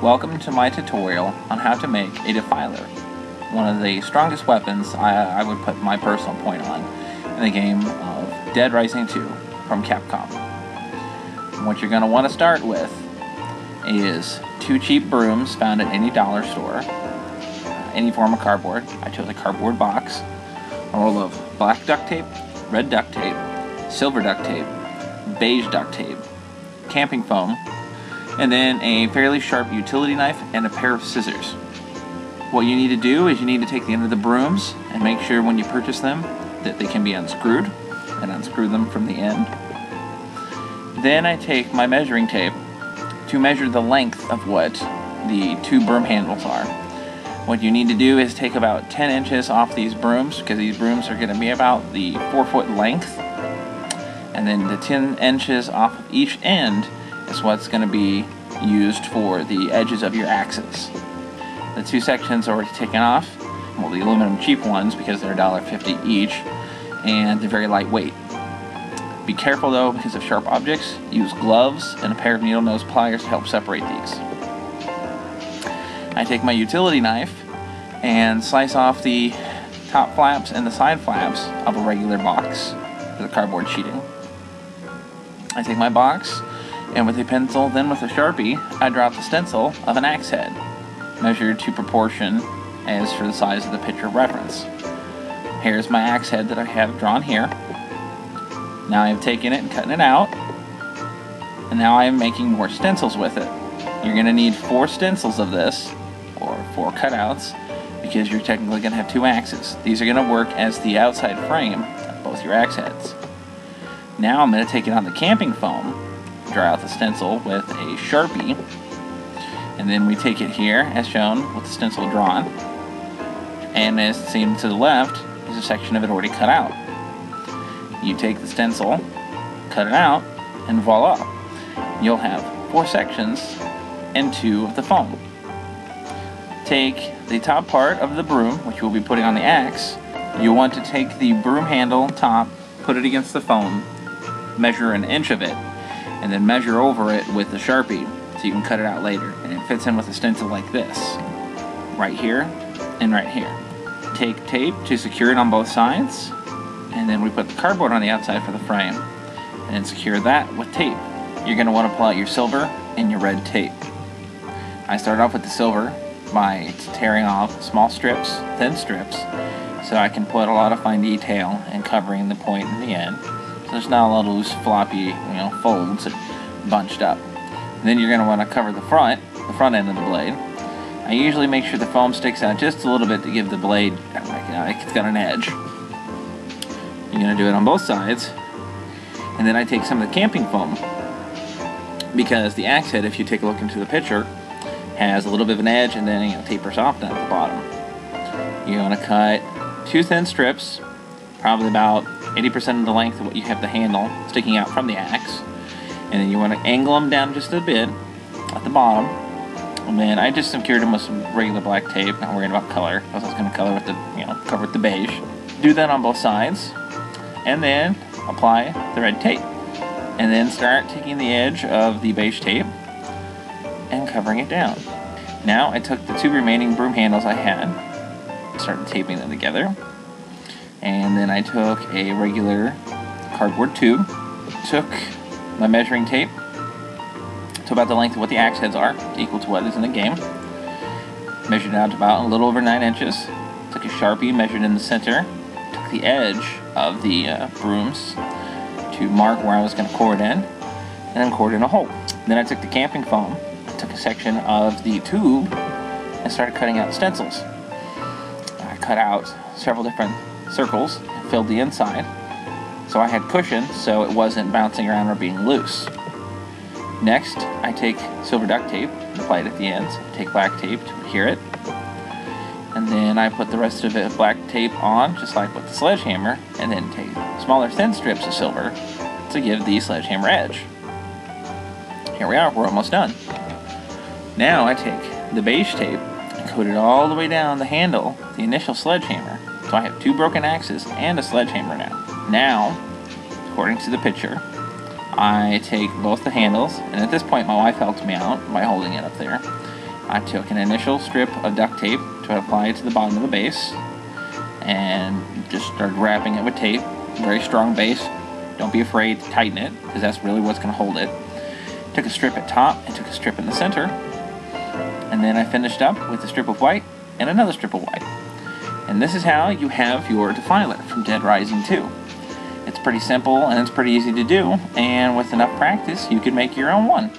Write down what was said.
Welcome to my tutorial on how to make a defiler, one of the strongest weapons I would put my personal point on in the game of Dead Rising 2 from Capcom. What you're going to want to start with is 2 cheap brooms found at any dollar store, any form of cardboard. I chose a cardboard box, a roll of black duct tape, red duct tape, silver duct tape, beige duct tape, camping foam, and then a fairly sharp utility knife and a pair of scissors. What you need to do is you need to take the end of the brooms and make sure when you purchase them that they can be unscrewed, and unscrew them from the end. Then I take my measuring tape to measure the length of what the 2 broom handles are. What you need to do is take about 10 inches off these brooms, because these brooms are going to be about the 4-foot length, and then the 10 inches off of each end is what's going to be used for the edges of your axes. The 2 sections are already taken off, well, the aluminum cheap ones because they're $1.50 each, and they're very lightweight. Be careful though, because of sharp objects. Use gloves and a pair of needle nose pliers to help separate these. I take my utility knife and slice off the top flaps and the side flaps of a regular box for the cardboard sheeting. I take my box, and with a pencil, then with a Sharpie, I draw out the stencil of an axe head, measured to proportion as for the size of the picture of reference. Here's my axe head that I have drawn here. Now I have taken it and cutting it out, and now I am making more stencils with it. You're going to need 4 stencils of this, or 4 cutouts, because you're technically going to have 2 axes. These are going to work as the outside frame of both your axe heads. Now I'm going to take it on the camping foam, draw out the stencil with a Sharpie, and then we take it here as shown with the stencil drawn, and as seen to the left is a section of it already cut out. You take the stencil, cut it out, and voila, you'll have 4 sections and 2 of the foam. Take the top part of the broom, which we'll be putting on the axe. You'll want to take the broom handle top, put it against the foam, measure 1 inch of it, and then measure over it with the Sharpie so you can cut it out later. And it fits in with a stencil like this, right here and right here. Take tape to secure it on both sides, and then we put the cardboard on the outside for the frame, and then secure that with tape. You're going to want to pull out your silver and your red tape. I started off with the silver by tearing off small strips, thin strips, so I can put a lot of fine detail and covering the point in the end. So there's not a lot of loose, floppy, folds bunched up. And then you're going to want to cover the front end of the blade. I usually make sure the foam sticks out just a little bit to give the blade, like it's got an edge. You're going to do it on both sides. And then I take some of the camping foam, because the axe head, if you take a look into the picture, has a little bit of an edge and then tapers off down at the bottom. You want to cut 2 thin strips, probably about 80% of the length of what you have the handle sticking out from the axe, and then you want to angle them down just a bit at the bottom, and then I just secured them with some regular black tape, not worried about color, because I was going to color with the, cover with the beige. Do that on both sides, and then apply the red tape, and then start taking the edge of the beige tape and covering it down. Now I took the 2 remaining broom handles I had, started taping them together, and then I took a regular cardboard tube, took my measuring tape to about the length of what the axe heads are, equal to what is in the game, measured out to about a little over 9 inches, took a Sharpie, measured in the center, took the edge of the brooms to mark where I was going to core it in, and then core it in a hole. Then I took the camping foam, took a section of the tube, and started cutting out stencils. I cut out several different circles and filled the inside, so I had cushion so it wasn't bouncing around or being loose. Next, I take silver duct tape and apply it at the ends. Take black tape to adhere it, and then I put the rest of it black tape on, just like with the sledgehammer, and then take smaller thin strips of silver to give the sledgehammer edge. Here we are, we're almost done. Now I take the beige tape and coat it all the way down the handle, the initial sledgehammer. So I have 2 broken axes and a sledgehammer now. Now, according to the picture, I take both the handles, and at this point my wife helped me out by holding it up there, I took an initial strip of duct tape to apply it to the bottom of the base, and just started wrapping it with tape. Very strong base. Don't be afraid to tighten it, because that's really what's going to hold it. Took a strip at top and took a strip in the center, and then I finished up with a strip of white and another strip of white. And this is how you have your defiler from Dead Rising 2. It's pretty simple and it's pretty easy to do, and with enough practice you can make your own one.